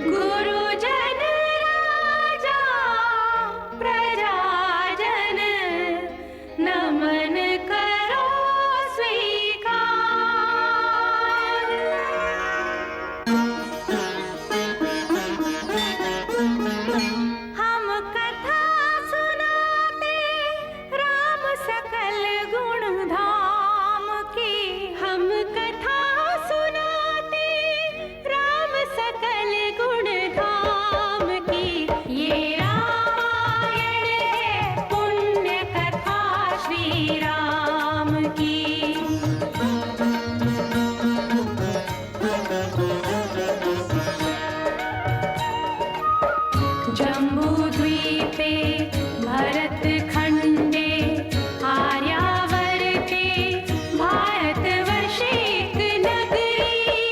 गुरुजन राजा प्रजाजन नमन करो स्वीकार। हम कथा सुनाते राम सकल गुण धाम की। हम कथा सुनाते राम सकल गुण धाम की। ये रामायण है पुण्य कथा श्री राम की। जम्बूद्वीपे भरत खंडे आर्यावर्ते भारतवर्षे एक नगरी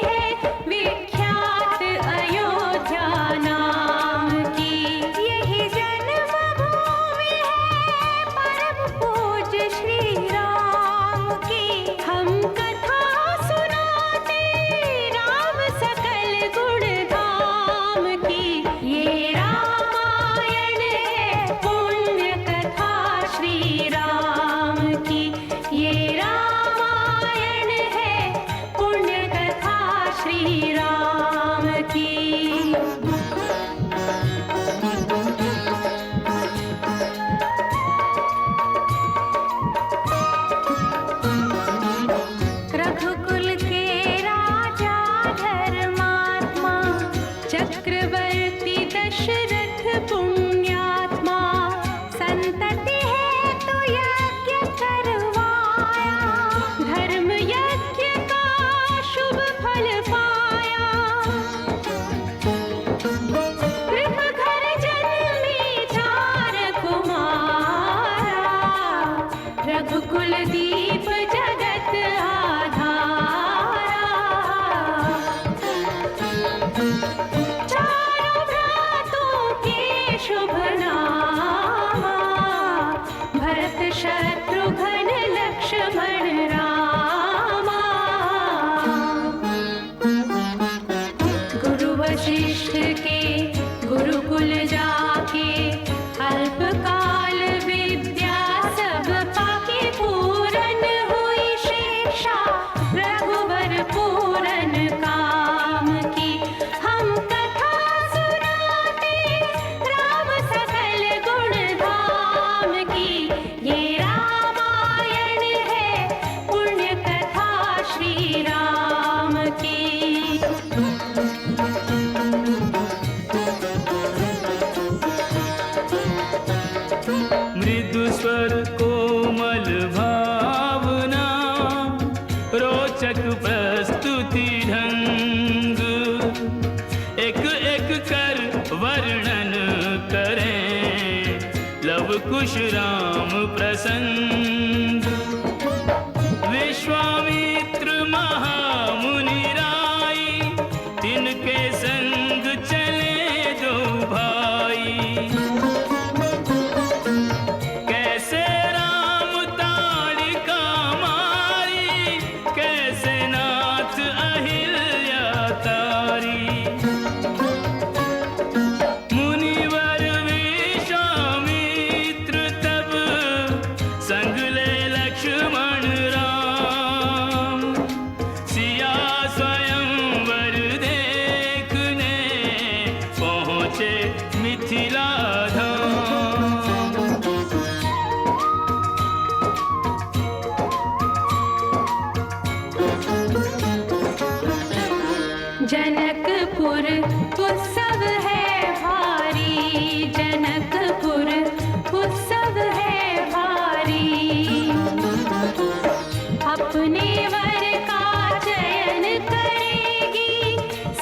है विख्यात अयोध्या नाम की। यही जन्मभूमि है परम पूज्य श्री राम की। हम कथा सुनाते राम सकल गुण धाम की। ये रामायण है पुण्य कथा श्री राम की। ये रामायण है पुण्य कथा श्री राम की। रघुकुल के राजा धर्मात्मा चक्रवर्ती दशरथ पुण्यात्मा। संतति है तो यज्ञ करवाया धर्म यज्ञ का शुभ फल पाया। कृप घर जन्मे चार कुमारा रघुकुल दीप जगत आधारा। चारों भ्रातों के शुभ नामा भरत शत्रुघ्न लक्ष्मण रामा। गुरु वशिष्ठ के गुरुकुल जाके अल्पकाल विद्या सब पाके। पूरन हुई शिक्षा रघुवर पूरन काम की। हम कथा सुनाते राम सकल गुण धाम की। ये रामायण है पुण्य कथा श्री राम की। मृदु स्वर कोमल भावना रोचक प्रस्तुति ढंग। एक एक कर वर्णन करें लव कुश राम प्रसंग। विश्वामित्र महामुनि राई तिनके संग चले दो भाई। कैसे राम ताड़िका मारी कैसे नाथ अहिल्या तारी। मुनिवर विश्वामित्र तब संग ले लक्ष्मण राम। सिया स्वयंवर देखने पहुँचे मिथिला धाम। जनकपुर उत्सव है भारी। जनकपुर उत्सव है भारी। अपने वर का चयन करेगी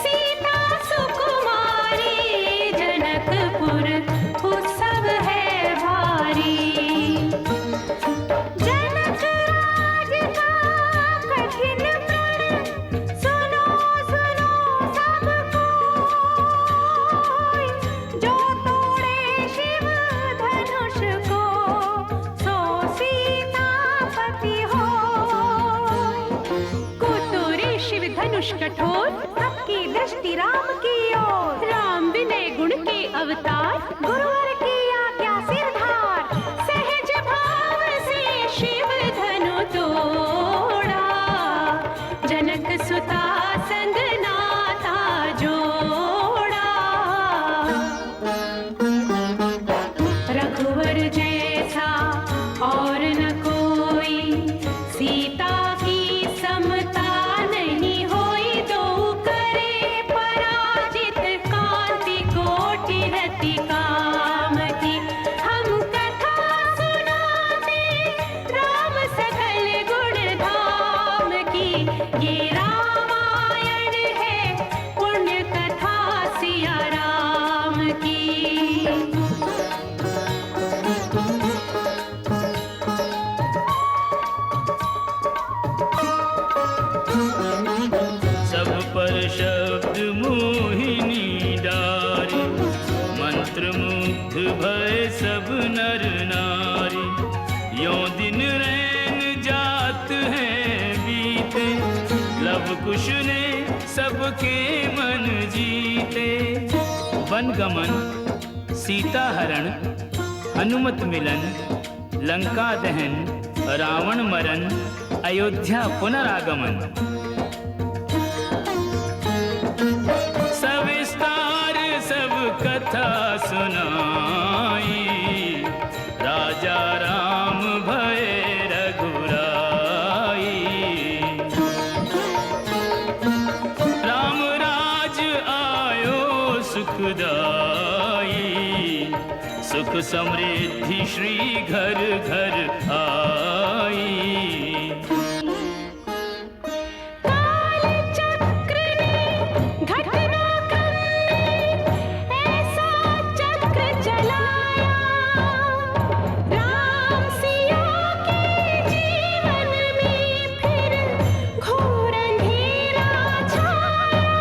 सीता सुकुमारी। जनकपुर उत्सव है भारी। जनक राज का कठिन प्रण सुनो सुनो सब कोई। जो तोड़े शिव श्री राम की ओर। राम विनय गुण के अवतार, गुरुवर की आज्ञा सिरधार, सहज भाव से शिव धनु तोड़ा, जनक सुता संग नाता जोड़ा। रघुवर जैसा और न कोई, सीता की समता नहीं होई। दो करे पराजित, कांति कोटि रति काम की। हम कथा सुनाते राम सकल गुण धाम की। ये रामायण है पुण्य कथा सिया राम की। सब पर शब्द मोहिनी डारी, मंत्र मुग्ध भय सब नर नारी। यों दिन रैन जात हैं बीते, लव कुश ने सबके मन जीते। वन गमन, सीता हरण, हनुमत मिलन, लंका दहन, रावण मरण, अयोध्या पुनरागमन। सविस्तार सब कथा सुनाई, राजा राम भय रघुराई। राम राज आयो सुखदाई, सुख समृद्धि श्री घर घर आई। काल चक्र ने घटनाक्रम में ऐसा चक्र चलाया, राम सिया के जीवन में फिर घोर अंधेरा छाया।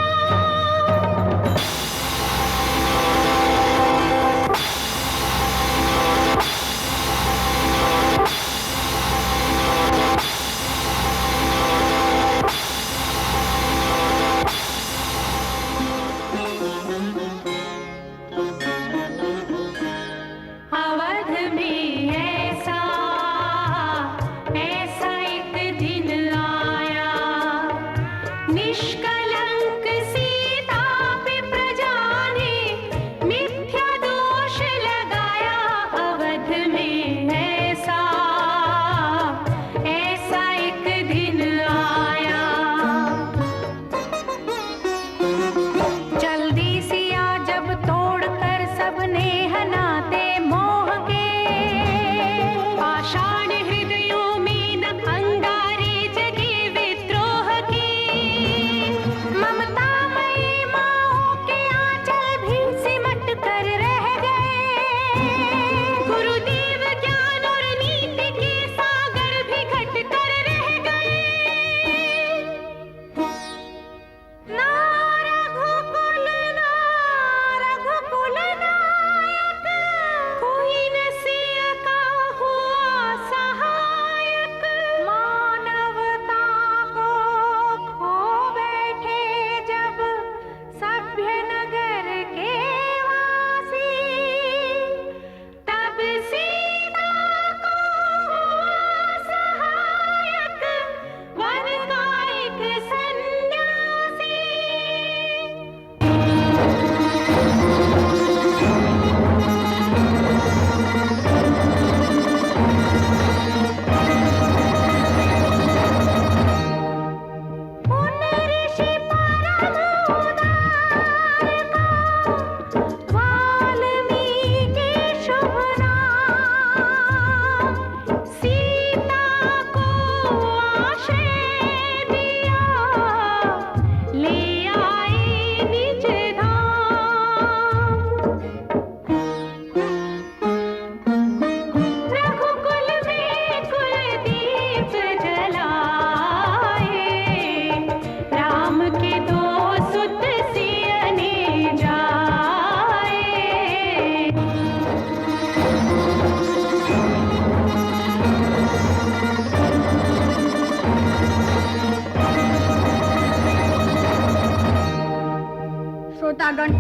श्रोतागण,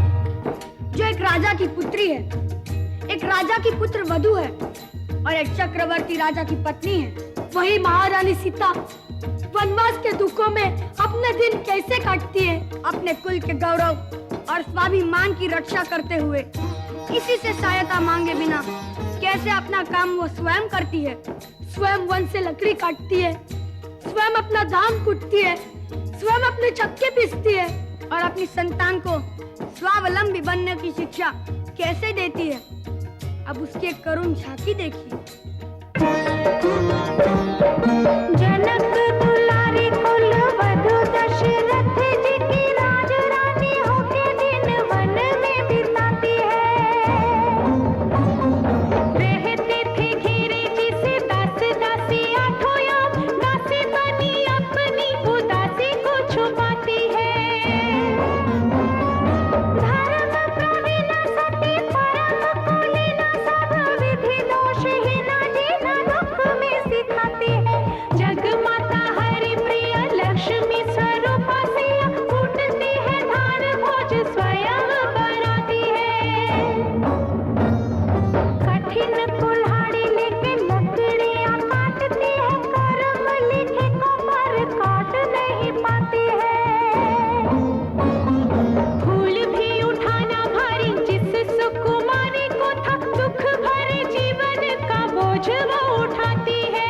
जो एक राजा की पुत्री है, एक राजा की पुत्र वधू है और एक चक्रवर्ती राजा की पत्नी है, वही महारानी सीता वनवास के दुखों में अपने दिन कैसे काटती है, अपने कुल के गौरव और स्वाभिमान की रक्षा करते हुए, किसी से सहायता मांगे बिना कैसे अपना काम वो स्वयं करती है। स्वयं वन से लकड़ी काटती है, स्वयं अपना धान कूटती है, स्वयं अपने चक्के पीसती है और अपनी संतान को स्वावलंबी बनने की शिक्षा कैसे देती है। अब उसकी एक करुण झांकी देखिए। जनक दुलारी कुल वधु दशरथ जी की राज रानी होके दिन वन में बिताती है। रहती थी घिरी जिसे दास दासी आठों याम, दासी बनी अपनी उदासी को छुपाती है। धर्म प्रवीण सती परम कुलीन सब विधि दोषहीन जीना दुख में सिखाती है। जगमाता हरि प्रिय लक्ष्मी स्वरूपा सिया फूटती है धार भोज स्वयं बनाती है। कठिन कुल्हाड़ी लेके लकड़ियां काटती है, कर्म लिखे को पर काट नहीं पाती है। फूल भी उठाना भारी जिस सुकुमारी को था, दुख भरे जीवन का बोझ वो उठाती है।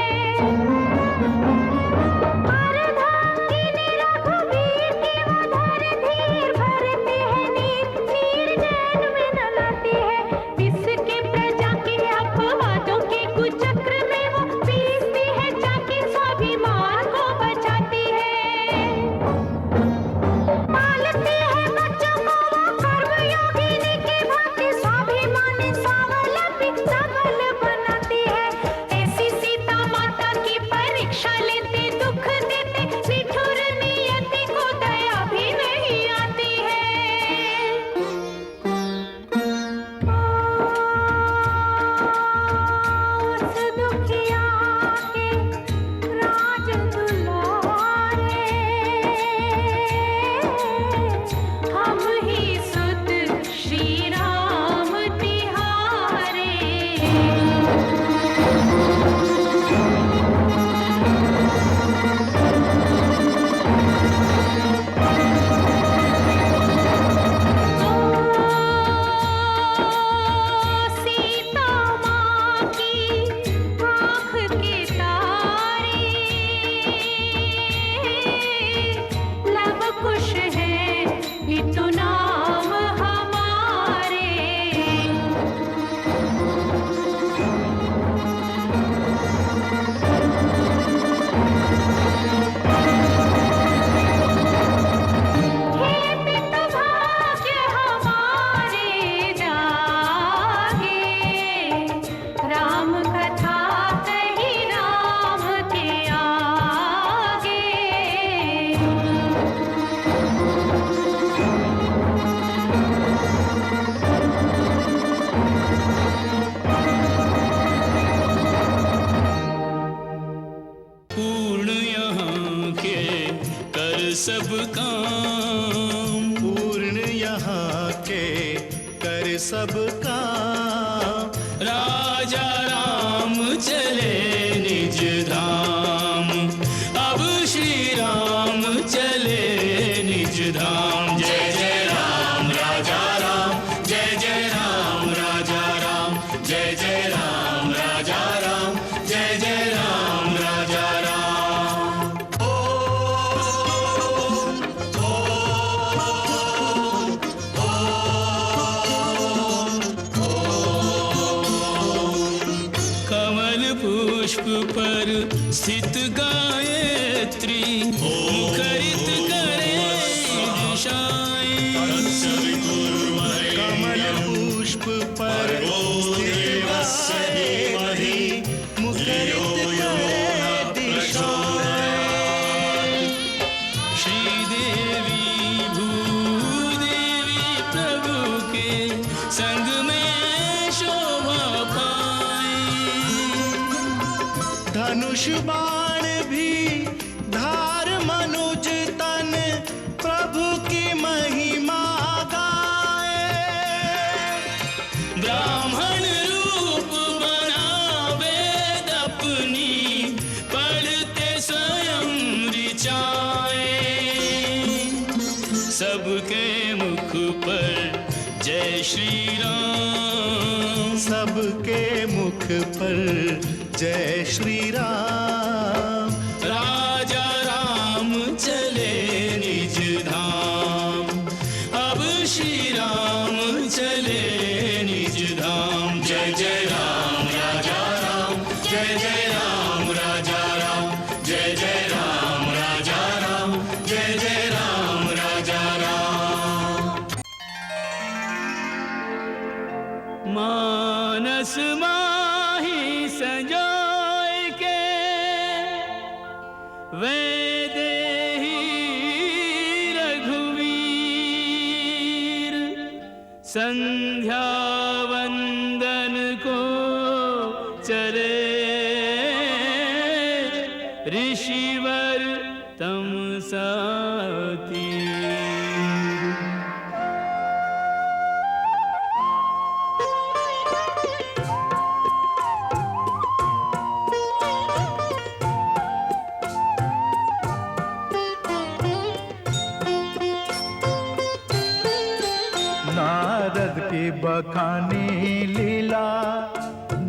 अर्धांगिनी रघुवीर की वो धर धीर भरती है नीर, नीर नैन में न लाती है। विष के प्रजा के अपवादों के कुचक्र में वो पीसती है, जाके स्वाभिमान को बचाती है। पालती है बच्चों को वो कर्मयोगिनी की भांति, स्वाभिमानी स्वावलंबी सबल बनाती है। ऐसी सीता माता की परीक्षा लेते, दुख देते, निठुर नियति को दया भी नहीं आती है। उस दुखिया के राज दुलारे, हम ही सुत श्री राम तिहारे। सीता माँ की आँख के तारे, लव कुश है पितु नाम हमारे। हे पितु भाग्य हमारे जागे, राम कथा कही राम के आगे। पूर्ण यहाँ के कर सब काम, पूर्ण यहाँ के कर सब काम। राजा राम चले निज धाम, अब श्री राम चले निज धाम। जय जय राम राजा राम, जय जय राम राजा राम, जय जय राम राजा राम, जय जय राम राजा राम। कमल पुष्प पर स्थित गायत्री, मुखरित करे दिशाएं। कमल पुष्प पर स्थित मुखरित करे दिशाएं। श्रीदेवी भूदेवी प्रभु के संग में शोभा पाए। धनुष बाण भी धार मनुज तन, प्रभु की महिमा गा। सबके मुख पर जय श्री राम। सबके मुख पर जय श्री राम। राजा राम चले निज धाम, अब श्री राम चले निज धाम। जय जय राम राजा राम, जय जय राम राजा राम, जय जय राम राजा राम, जय जय राम राजा राम। मानस माही संजोय के वैदेही रघुवीर, संध्या वंदन को चले ऋषिवर तमसा तीर। नारद की बखानी लीला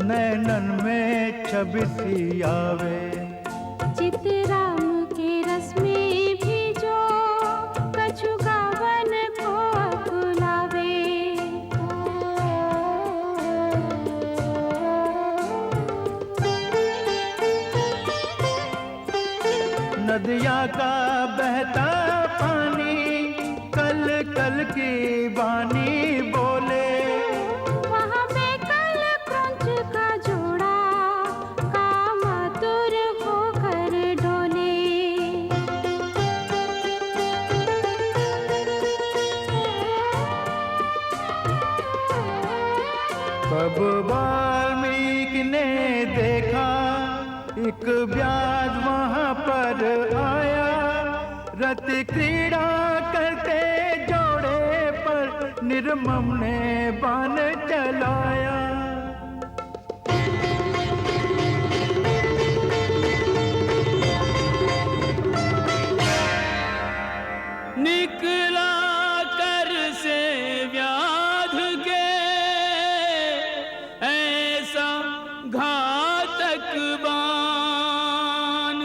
नैनन में छवि सी आवे। चितराम के रस में भी जो कछु गावन को बुलावे। नदिया का बहता पानी कल कल की वाणी बोले। वहाँ पे कल क्रंच का जोड़ा कामातुर होकर डोले। तब वाल्मीकि ने देखा एक व्याध वहाँ पर आया। रत क्रीड़ा करते जोड़े पर निर्मम ने बाण चलाया। निकला कर से व्याध के ऐसा घातक बाण,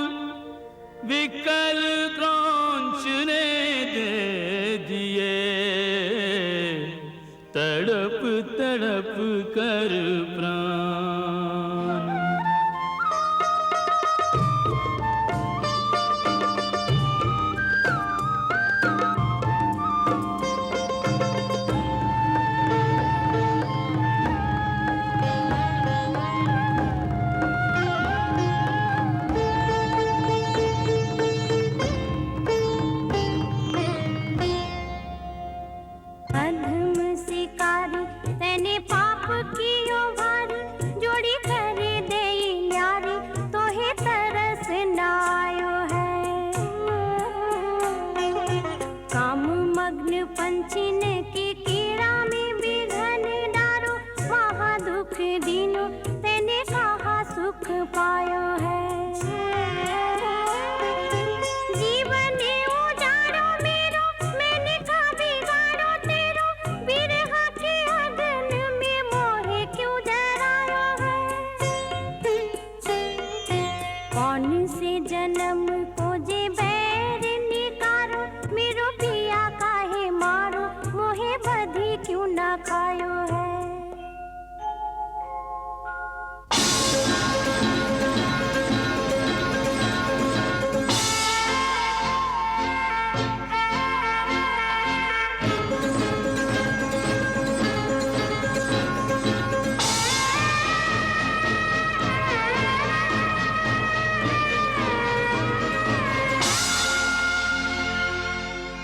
विकल क्रौंच ने दे दिए तड़प तड़प कर प्राण। अधम शिकारी तैने पाप कियो भारी, जोड़ी करे दे न्यारी तो हे तरस नायो है। काम मग्न पंछिन की कीड़ा में विघन डारो, वहाँ दुख दीनो तैने कहा सुख पायो है। जीवन उजाड़ो मेरो, मैंने का बिगाड़ो तेरो, बिरहा के अगन में मोहे क्यों जरायो है। कौन से जन्म को जे बैर निकारो, मेरो पिया काहे मारो, मोहे बधी क्यों ना खायो है।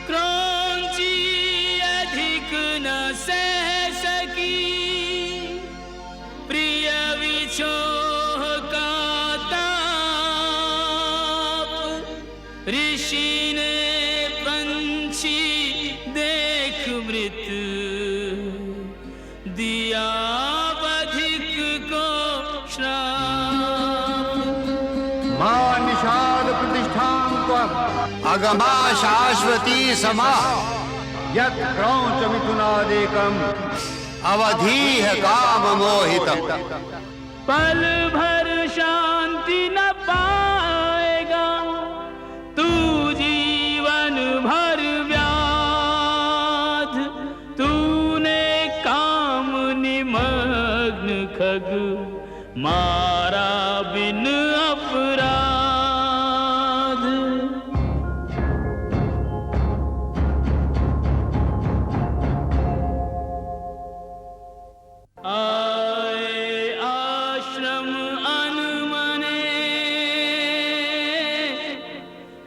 क्रौंची अधिक न सह सकी, प्रिय विछोह का ताप। ऋषि ने पंछी देख मृत दिया बधिक को श्राप। मां निषाद प्रतिष्ठां त्वम् अगमा शाश्वती समा यत् क्रौंच मिथुनादेकम् अवधीह काम मोहितम्। पल भर शांति न पाएगा तू जीवन भर व्याध। तूने काम निमग्न खग मारा बिन अपराध। आए आश्रम अनमने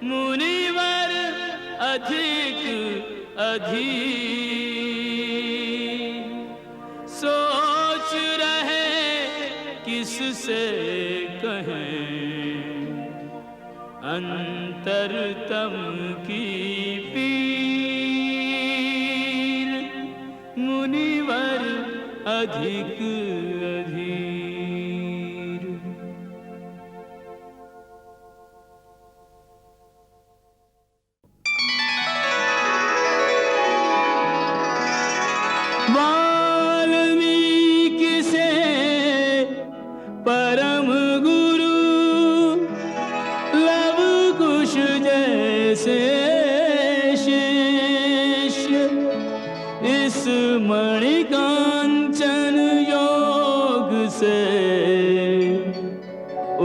मुनिवर अधिक अधीर। सोच रहे किससे कहें अंतरतम की पीर। मुनिवर अधिक अधीर। वाल्मीकि से परम गुरु लव कुश जैसे शिष्य। इस मणिकांचन योग से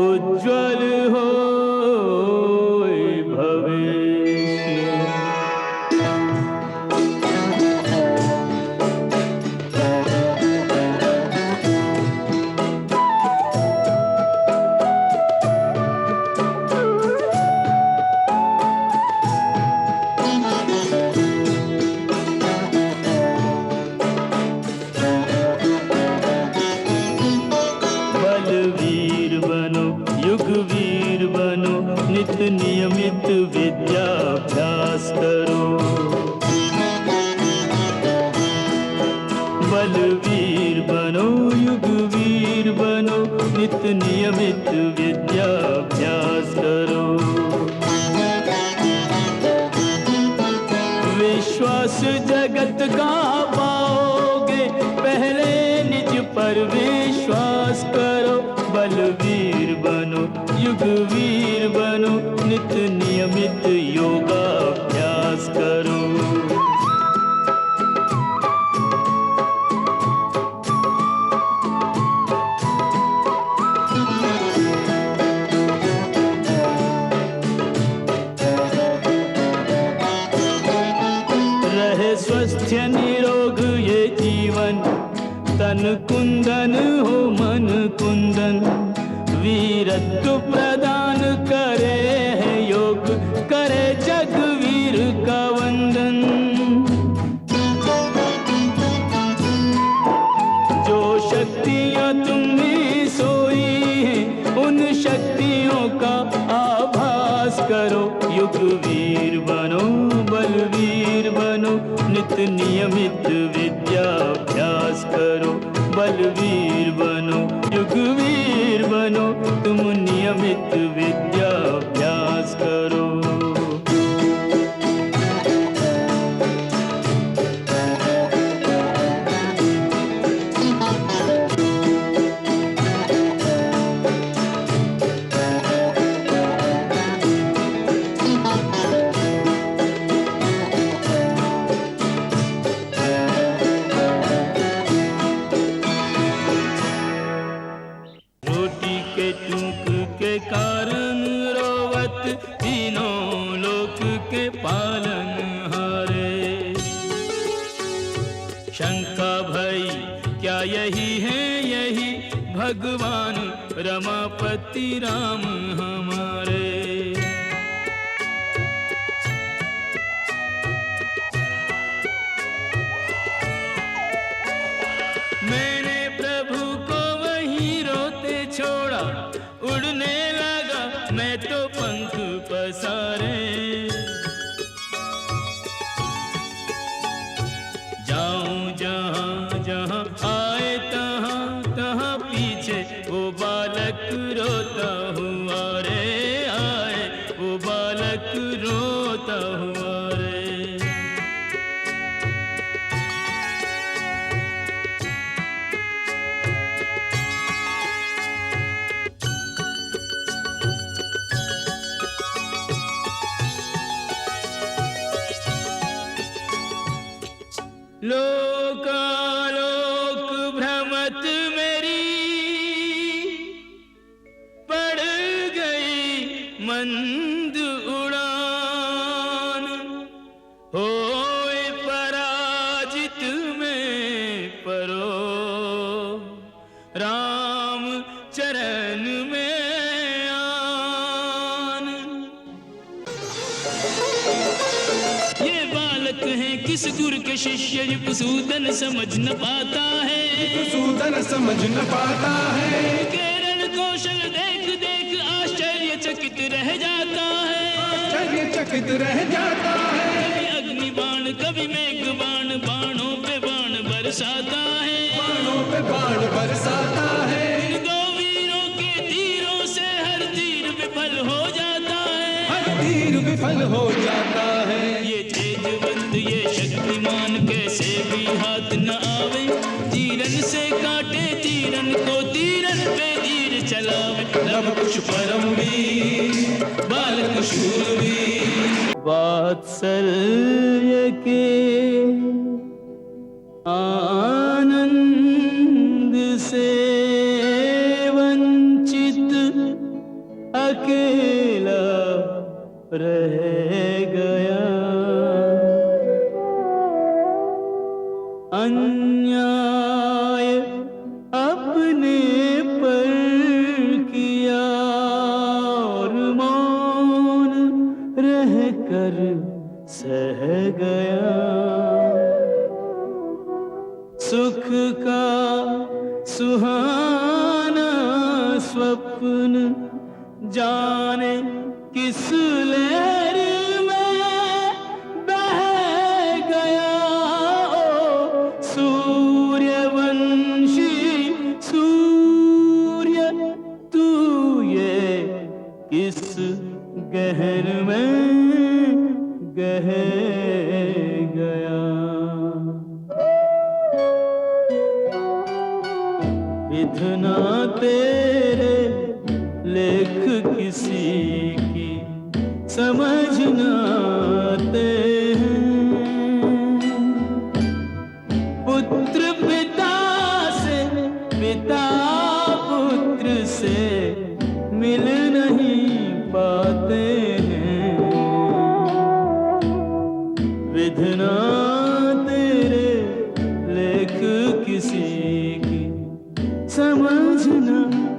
उज्ज्वल हो भविष्य। बलवीर बनो युगवीर बनो नित नियमित विद्याभ्यास करो। बलवीर बनो युगवीर बनो नित नियमित विद्याभ्यास करो। विश्वास जगत का पाओगे पहले निज पर विश्वास करो। बलवीर बनो युगवीर बनो नित नियमित योगाभ्यास करो। रहे स्वस्थ निरोग ये जीवन तन कुंदन हो मन कुंदन। वीरत्व प्रदान करे है योग करे जगवीर का वंदन। जो शक्तियाँ तुम में सोई हैं उन शक्तियों का आभास करो। युगवीर बनो बलवीर बनो नित नियमित विद्याभ्यास करो। बलवीर बनो युगवीर बनो तुम नियमित विद्याभ्यास करो। रोटी के टूक के कारण रोवत तीनों लोक के पालन हारे। शंका भई क्या यही है यही भगवान रमापति राम हमारे। मैंने प्रभु को वहीं रोते छोड़ा उड़ने लगा मैं तो पंख पसारे। जाऊं जहां जहां आए तहां तहां पीछे वो बालक रोता हुआ रे आ लोकालोक भ्रमत मेरी पड़ गई मंद उड़ान, होए पराजित में परो राम चरण में आन। ये बालक हैं किस गुरु के शिष्य, रिपुसूदन समझ न पाता है, सूदन समझ न पाता है। केरल कौशल देख देख आश्चर्यचकित रह जाता है, आश्चर्यचकित रह जाता है। कभी अग्नि बाण कभी मेघ बाण, बाणों पे बाण बरसाता है, बाणों पे बाण बरसाता है। इन दो वीरों के तीरों से हर तीर विफल हो जाता है, हर तीर विफल हो जाता है। ये तेजवंत ये शक्तिमान कैसे भी हाथ न आवे, तीरन से काटे तीरन को, तीरन पे तीर चलावे। लव कुश परमवीर बालक शूरवीर, वात्सल्य के आनंद से वंचित अकेला रह गया, अन्याय अपने पर किया और मौन रह कर सह गया। सुख का सुहाना स्वप्न जाने किस लहर में बह गया, ओ सूर्यवंशी सूर्य तू ये किस गहन में गह गया। विधना तेरे लेख किसी की समझ न आते हैं, पुत्र पिता से पिता पुत्र से मिल नहीं पाते हैं। विधना तेरे लेख किसी की समझ न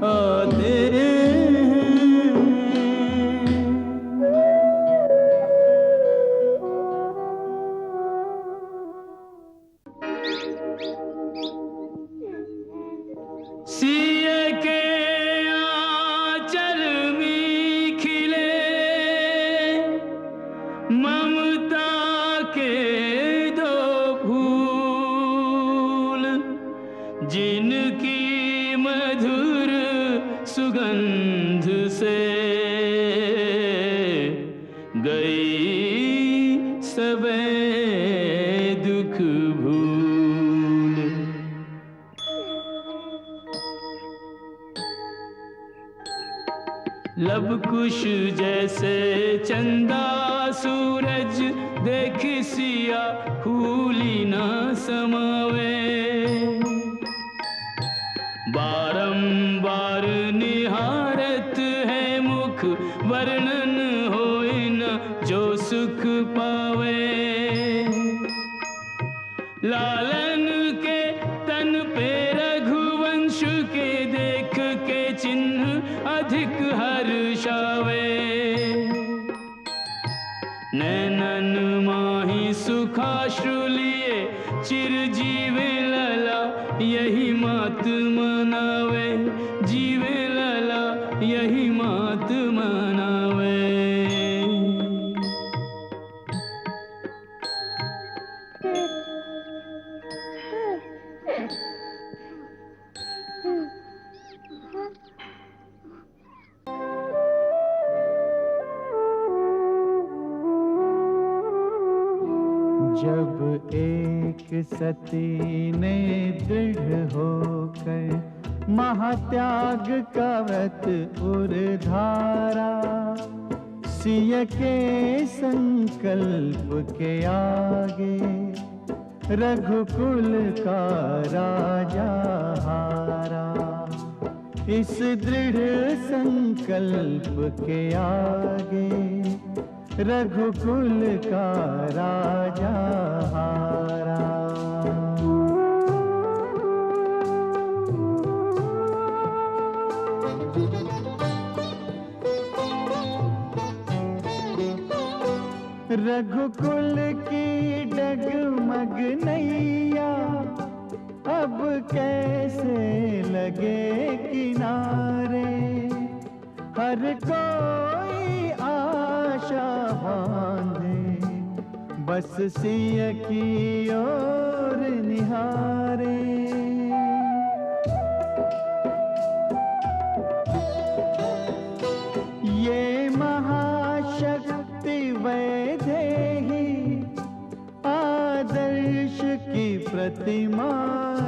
आते हैं। सिए के आंचल में खिले ममता के दो फूल, जिनकी मधुर सुगंध से गई सबे दुख भूल। लब कुश जैसे चंदा सूरज देख सिया फूली ना समावे, बारंबार निहारत है मुख वर्णन होए न जो सुख पावे। लालन के तन पे रघुवंश के देख के चिन्ह अधिक हर्षावे, नैनन माही सुखाश्रु लिए चिरजीवे लला यही मात मनावे, जीवे लला यही मात मनावे। जब एक सती ने दृढ़ होकर महात्याग का व्रत उर्धारा, सिय के संकल्प के आगे रघुकुल का राजा हारा। इस दृढ़ संकल्प के आगे रघुकुल का राजा हारा। रघुकुल की डगमग नैया अब कैसे लगे किनारे। हर कोई आशा बांधे बस सिया की ओर निहारे। ये महाशक्ति वैदेही आदर्श की प्रतिमा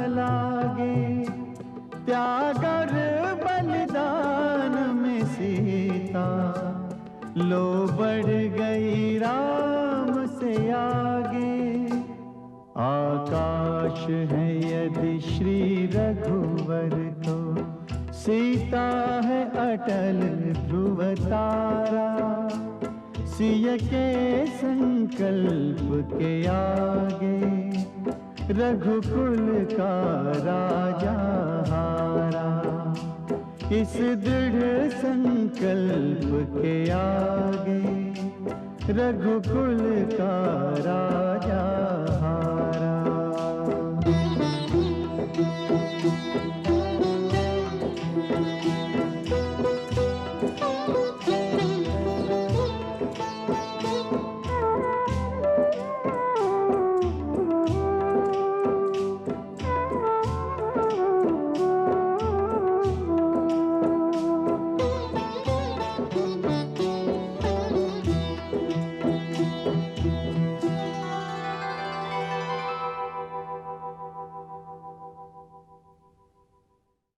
लागे। त्याग और बलिदान में सीता लो बढ़ गई राम से आगे। आकाश है यदि श्री रघुवर तो सीता है अटल ध्रुव तारा। सिया के संकल्प के आगे रघुकुल का राजा हारा। इस दृढ़ संकल्प के आगे रघुकुल का राजा हारा।